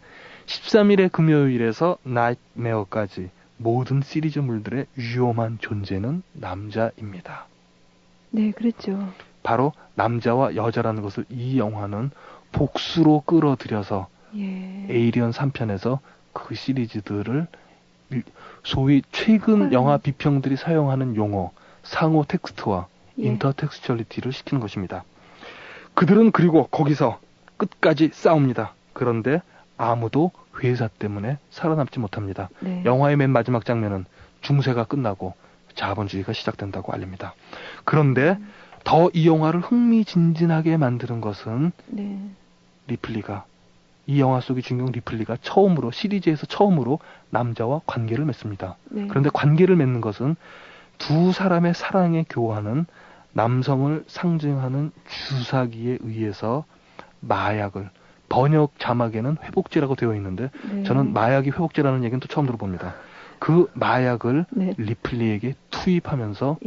13일의 금요일에서 나이트메어까지 모든 시리즈물들의 위험한 존재는 남자입니다. 네, 그렇죠. 바로 남자와 여자라는 것을 이 영화는 복수로 끌어들여서 에이리언 3편에서 그 시리즈들을 소위 최근 영화 비평들이 사용하는 용어, 상호 텍스트와 인터텍스츄얼리티를 시키는 것입니다. 그들은 그리고 거기서 끝까지 싸웁니다. 그런데 아무도 회사 때문에 살아남지 못합니다. 영화의 맨 마지막 장면은 중세가 끝나고 자본주의가 시작된다고 알립니다. 그런데 더 이 영화를 흥미진진하게 만드는 것은 리플리가, 이 영화 속의 주인공 리플리가 처음으로, 시리즈에서 처음으로 남자와 관계를 맺습니다. 그런데 관계를 맺는 것은 두 사람의 사랑에 교하는 남성을 상징하는 주사기에 의해서 마약을, 번역 자막에는 회복제라고 되어 있는데 저는 마약이 회복제라는 얘기는 또 처음 들어봅니다. 그 마약을 리플리에게 투입하면서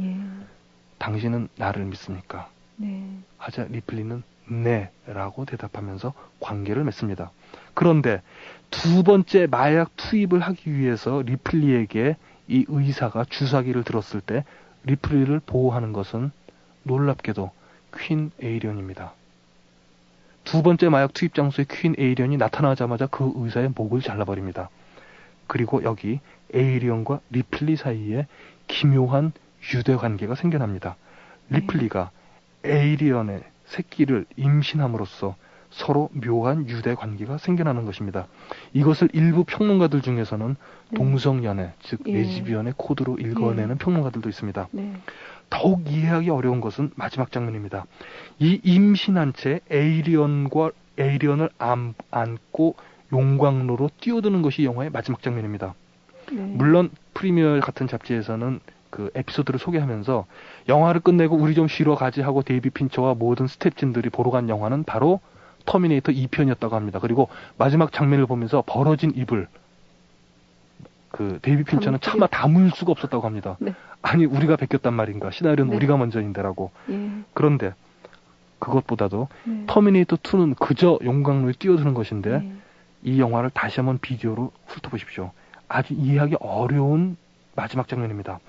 당신은 나를 믿습니까? 하자 리플리는 네 라고 대답하면서 관계를 맺습니다. 그런데 두 번째 마약 투입을 하기 위해서 리플리에게 이 의사가 주사기를 들었을 때 리플리를 보호하는 것은 놀랍게도 퀸 에이리언입니다. 두 번째 마약 투입 장소에 퀸 에이리언이 나타나자마자 그 의사의 목을 잘라버립니다. 그리고 여기 에이리언과 리플리 사이에 기묘한 유대 관계가 생겨납니다. 리플리가 에이리언의 새끼를 임신함으로써 서로 묘한 유대 관계가 생겨나는 것입니다. 이것을 일부 평론가들 중에서는 동성연애, 즉 레즈비언의 코드로 읽어내는 평론가들도 있습니다. 더욱 이해하기 어려운 것은 마지막 장면입니다. 이 임신한 채 에이리언을 안고 용광로로 뛰어드는 것이 영화의 마지막 장면입니다. 물론 프리미어 같은 잡지에서는 그 에피소드를 소개하면서 영화를 끝내고 우리 좀 쉬러 가지 하고 데이비 핀처와 모든 스태프진들이 보러 간 영화는 바로 터미네이터 2편이었다고 합니다. 그리고 마지막 장면을 보면서 벌어진 입을 그 데이비 핀처는 차마 다물 수가 없었다고 합니다. 아니 우리가 베꼈단 말인가, 시나리오는 우리가 먼저인데라고. 그런데 그것보다도 터미네이터 2는 그저 용광로에 뛰어드는 것인데 이 영화를 다시 한번 비디오로 훑어보십시오. 아주 이해하기 어려운 마지막 장면입니다.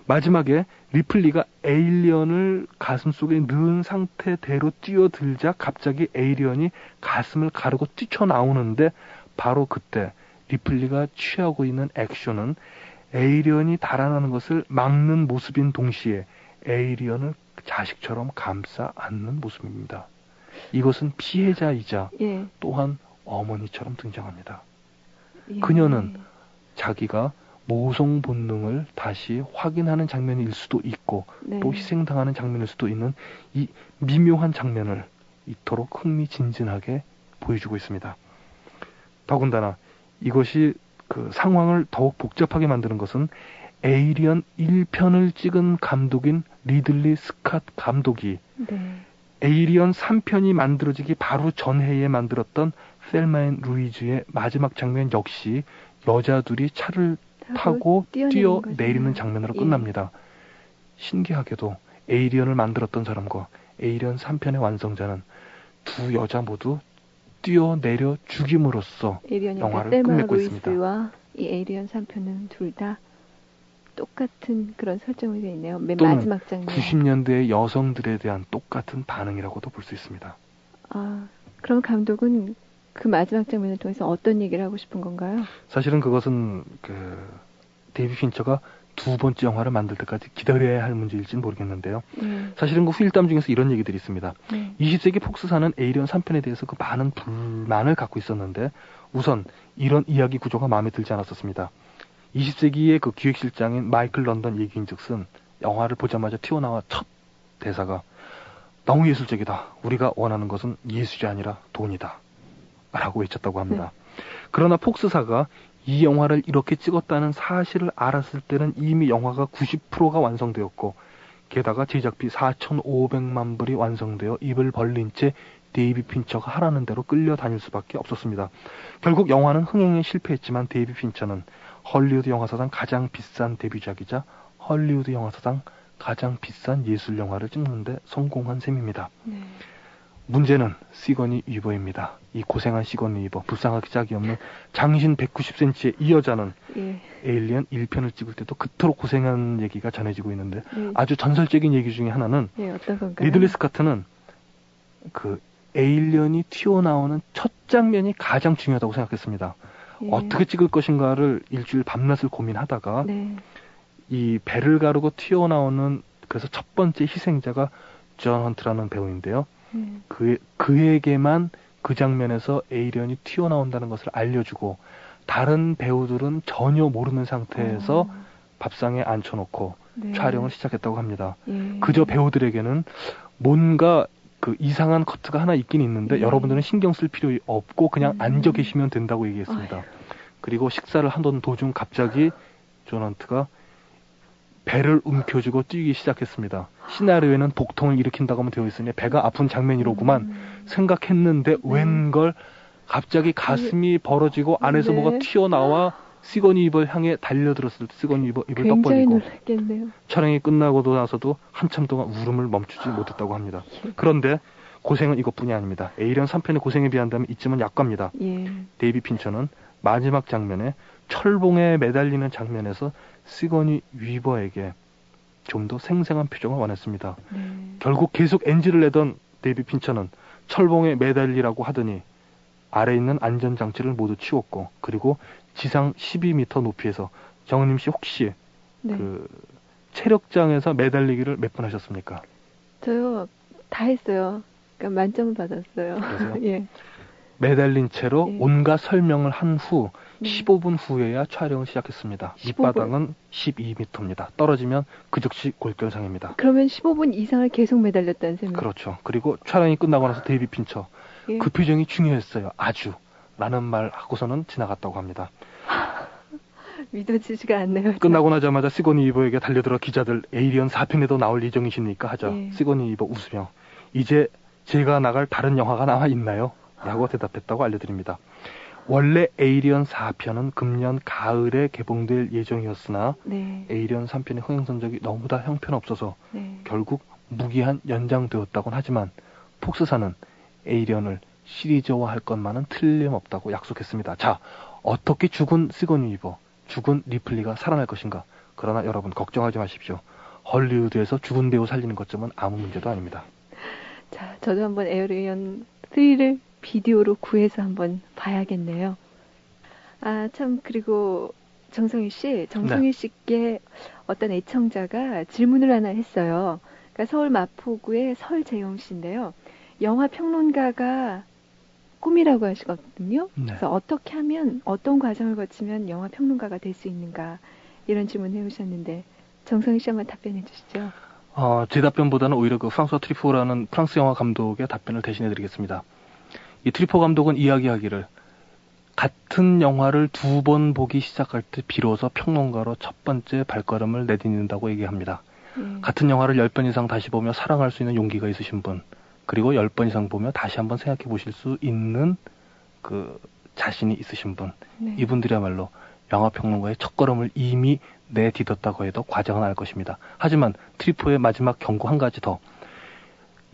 마지막에 리플리가 에이리언을 가슴속에 넣은 상태대로 뛰어들자 갑자기 에이리언이 가슴을 가르고 뛰쳐나오는데 바로 그때 리플리가 취하고 있는 액션은 에이리언이 달아나는 것을 막는 모습인 동시에 에이리언을 자식처럼 감싸 안는 모습입니다. 이것은 피해자이자 또한 어머니처럼 등장합니다. 그녀는 자기가 모성 본능을 다시 확인하는 장면일 수도 있고 또 희생당하는 장면일 수도 있는 이 미묘한 장면을 이토록 흥미진진하게 보여주고 있습니다. 더군다나 이것이 그 상황을 더욱 복잡하게 만드는 것은 에이리언 1편을 찍은 감독인 리들리 스캇 감독이 에이리언 3편이 만들어지기 바로 전해에 만들었던 셀마 앤 루이즈의 마지막 장면 역시 여자들이 차를 타고 뛰어내리는 장면으로 끝납니다. 신기하게도 에이리언을 만들었던 사람과 에이리언 3편의 완성자는 두 여자 모두 뛰어내려 죽임으로써 영화를 끝맺고 있습니다. 루이스와 이 에이리언 3편은 둘 다 똑같은 그런 설정이 되어 있네요. 맨 또는 마지막 장면. 90년대의 여성들에 대한 똑같은 반응이라고도 볼 수 있습니다. 아, 그럼 감독은 그 마지막 장면을 통해서 어떤 얘기를 하고 싶은 건가요? 사실은 그것은 데이비드 핀처가 두 번째 영화를 만들 때까지 기다려야 할 문제일지는 모르겠는데요. 사실은 그 후일담 중에서 이런 얘기들이 있습니다. 20세기 폭스사는 에이리언 3편에 대해서 그 많은 불만을 갖고 있었는데 우선 이런 이야기 구조가 마음에 들지 않았었습니다. 20세기의 그 기획실장인 마이클 런던 얘기인즉슨 영화를 보자마자 튀어나와 첫 대사가 너무 예술적이다. 우리가 원하는 것은 예술이 아니라 돈이다. 라고 외쳤다고 합니다. 그러나 폭스사가 이 영화를 이렇게 찍었다는 사실을 알았을 때는 이미 영화가 90%가 완성되었고 게다가 제작비 4,500만 불이 완성되어 입을 벌린 채 데이비드 핀처가 하라는 대로 끌려다닐 수밖에 없었습니다. 결국 영화는 흥행에 실패했지만 데이비드 핀처는 헐리우드 영화사상 가장 비싼 데뷔작이자 헐리우드 영화사상 가장 비싼 예술 영화를 찍는데 성공한 셈입니다. 문제는 시거니 위버입니다. 이 고생한 시거니 위버, 불쌍하기 짝이 없는 장신 190cm의 이 여자는 에일리언 1편을 찍을 때도 그토록 고생한 얘기가 전해지고 있는데 아주 전설적인 얘기 중에 하나는 어떤 건가요? 리들리 스코트는 그 에일리언이 튀어나오는 첫 장면이 가장 중요하다고 생각했습니다. 어떻게 찍을 것인가를 일주일 밤낮을 고민하다가 이 배를 가르고 튀어나오는 그래서 첫 번째 희생자가 존 헌트라는 배우인데요. 그에게만 그 장면에서 에이리언이 튀어나온다는 것을 알려주고 다른 배우들은 전혀 모르는 상태에서 밥상에 앉혀놓고 촬영을 시작했다고 합니다. 그저 배우들에게는 뭔가 그 이상한 커트가 하나 있긴 있는데 여러분들은 신경 쓸 필요 없고 그냥 앉아 계시면 된다고 얘기했습니다. 그리고 식사를 하던 도중 갑자기 존 헌트가 배를 움켜쥐고 뛰기 시작했습니다. 시나리오에는 복통을 일으킨다고 하면 되어 있으니 배가 아픈 장면이로구만 생각했는데 웬걸 갑자기 가슴이 벌어지고 안에서 뭐가 튀어나와 시거니 위버를 향해 달려들었을 때 시거니 위버 입을 떡 벌리고 놀랐겠네요. 촬영이 끝나고 나서도 한참 동안 울음을 멈추지 못했다고 합니다. 그런데 고생은 이것뿐이 아닙니다. 에이리언 3편의 고생에 비한다면 이쯤은 약과입니다. 데이비드 핀처는 마지막 장면에 철봉에 매달리는 장면에서 시거니 위버에게 좀 더 생생한 표정을 원했습니다. 결국 계속 NG를 내던 데이비드 핀처는 철봉에 매달리라고 하더니 아래 있는 안전장치를 모두 치웠고 그리고 지상 12m 높이에서 정은님 씨 혹시 그 체력장에서 매달리기를 몇 번 하셨습니까? 저요 다 했어요. 그러니까 만점을 받았어요. 매달린 채로 온갖 설명을 한 후 15분 후에야 촬영을 시작했습니다. 15분? 밑바닥은 12m입니다. 떨어지면 그 즉시 골결상입니다. 그러면 15분 이상을 계속 매달렸다는 셈이에요? 그렇죠. 그리고 촬영이 끝나고 나서 데이비드 핀처 그 표정이 중요했어요. 아주 라는 말 하고서는 지나갔다고 합니다. 믿어지지가 않네요. 끝나고 나자마자 시거니 위버에게 달려들어 기자들 에이리언 4편에도 나올 예정이십니까? 하자 시거니 위버 웃으며 이제 제가 나갈 다른 영화가 나와 있나요? 라고 대답했다고 알려드립니다. 원래 에이리언 4편은 금년 가을에 개봉될 예정이었으나 에이리언 3편의 흥행 성적이 너무나 형편없어서 결국 무기한 연장되었다곤 하지만 폭스사는 에이리언을 시리즈화할 것만은 틀림없다고 약속했습니다. 자, 어떻게 죽은 시거니 위버, 죽은 리플리가 살아날 것인가? 그러나 여러분 걱정하지 마십시오. 헐리우드에서 죽은 배우 살리는 것쯤은 아무 문제도 아닙니다. 자, 저도 한번 에이리언 3를 비디오로 구해서 한번 봐야겠네요. 아, 참, 그리고 정성희 씨께 어떤 애청자가 질문을 하나 했어요. 그러니까 서울 마포구의 설재용 씨인데요. 영화 평론가가 꿈이라고 하시거든요. 그래서 어떻게 하면, 어떤 과정을 거치면 영화 평론가가 될 수 있는가, 이런 질문을 해오셨는데, 정성희 씨 한번 답변해 주시죠. 제 답변보다는 오히려 그 프랑스와 트리포라는 프랑스 영화 감독의 답변을 대신해 드리겠습니다. 이 트리포 감독은 이야기하기를 같은 영화를 2번 보기 시작할 때 비로소 평론가로 첫 번째 발걸음을 내딛는다고 얘기합니다. 같은 영화를 10번 이상 다시 보며 사랑할 수 있는 용기가 있으신 분, 그리고 10번 이상 보며 다시 한번 생각해 보실 수 있는 그 자신이 있으신 분, 네. 이분들이야말로 영화평론가의 첫걸음을 이미 내딛었다고 해도 과장은 아닐 것입니다. 하지만 트리포의 마지막 경고 한 가지 더.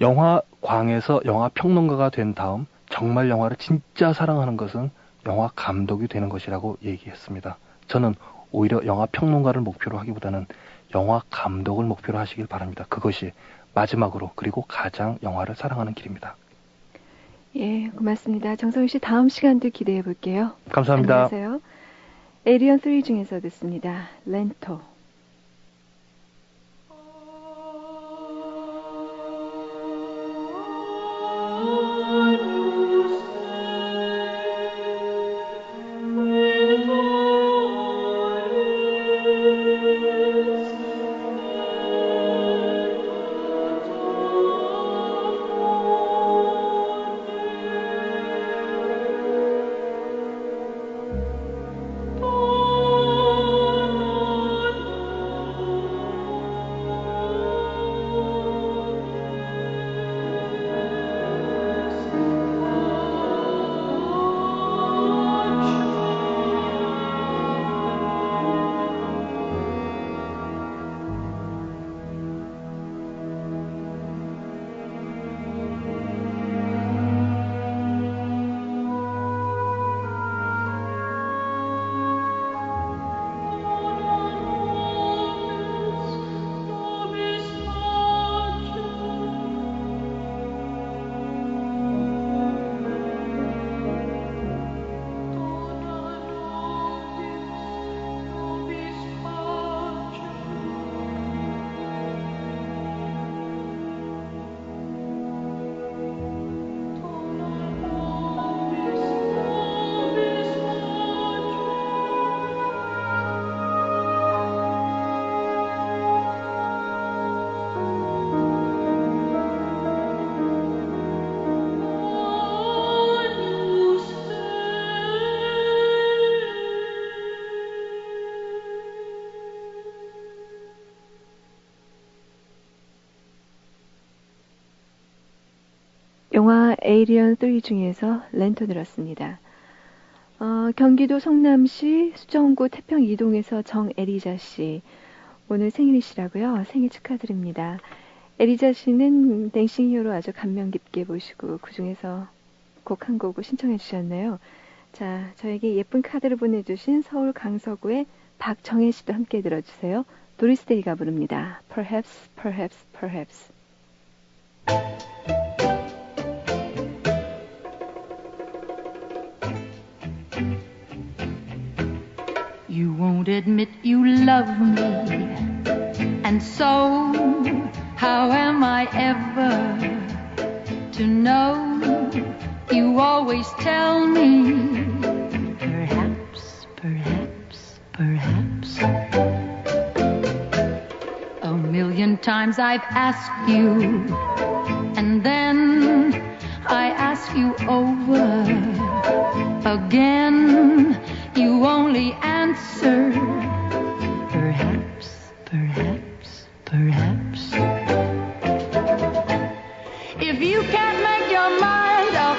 영화광에서 영화평론가가 된 다음 정말 영화를 진짜 사랑하는 것은 영화 감독이 되는 것이라고 얘기했습니다. 저는 오히려 영화평론가를 목표로 하기보다는 영화 감독을 목표로 하시길 바랍니다. 그것이 마지막으로 그리고 가장 영화를 사랑하는 길입니다. 예, 고맙습니다. 정성윤 씨 다음 시간도 기대해 볼게요. 감사합니다. 안녕하세요. 에리언 3 중에서 듣습니다. 렌토. 영화 에이리언 3 중에서 렌토 들었습니다. 경기도 성남시 수정구 태평 2동에서 정에리자 씨. 오늘 생일이시라고요. 생일 축하드립니다. 에리자 씨는 댕싱 히어로 아주 감명 깊게 보시고 그중에서 곡 한 곡을 신청해 주셨네요. 자, 저에게 예쁜 카드를 보내주신 서울 강서구의 박정혜 씨도 함께 들어주세요. 도리스 데이가 부릅니다. Perhaps, perhaps, perhaps. You won't admit you love me, and so how am I ever to know? You always tell me, perhaps, perhaps, perhaps. A million times I've asked you, and then I ask you over again. You only answer, perhaps, perhaps, perhaps. If you can't make your mind up,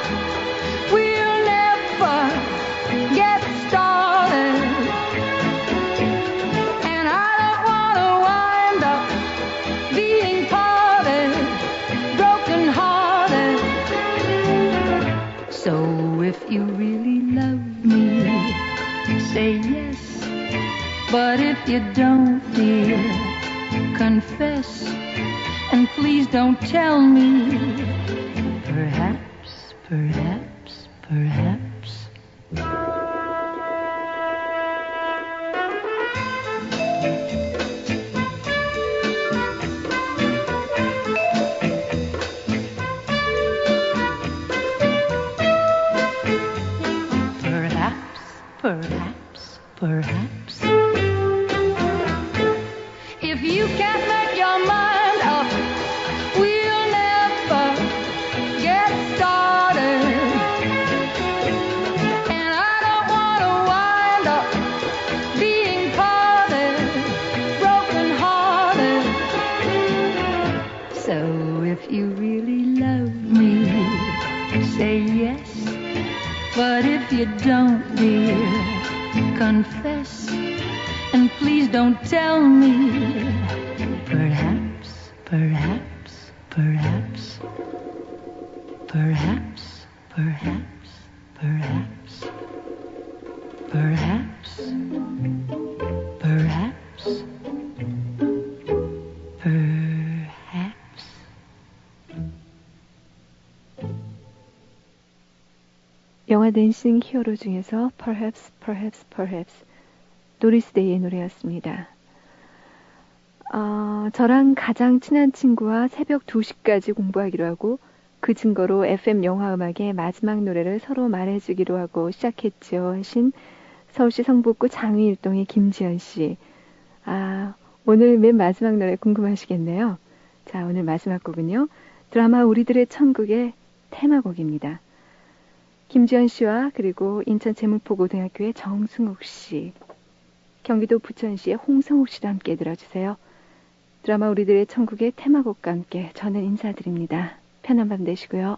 we'll never get started. And I don't want to wind up being parted, broken hearted. So if you really love me, say yes, but if you don't, dear, confess, and please don't tell me, perhaps, perhaps, perhaps. Perhaps, perhaps. If you can't make your mind up, we'll never get started. And I don't want to wind up being parted, broken hearted. So if you really love me, say yes. But if you don't, dear, confess, and please don't tell me. Perhaps, perhaps, perhaps, perhaps, perhaps, perhaps, perhaps, perhaps, perhaps. 영화 댄싱 히어로 중에서 Perhaps, Perhaps, Perhaps 도리스 데이의 노래였습니다. 저랑 가장 친한 친구와 새벽 2시까지 공부하기로 하고 그 증거로 FM 영화음악의 마지막 노래를 서로 말해주기로 하고 시작했죠 하신 서울시 성북구 장위일동의 김지연 씨. 오늘 맨 마지막 노래 궁금하시겠네요. 자, 오늘 마지막 곡은요. 드라마 우리들의 천국의 테마곡입니다. 김지연 씨와 그리고 인천 제물포고등학교의 정승욱 씨, 경기도 부천시의 홍성욱 씨도 함께 들어주세요. 드라마 우리들의 천국의 테마곡과 함께 저는 인사드립니다. 편한 밤 되시고요.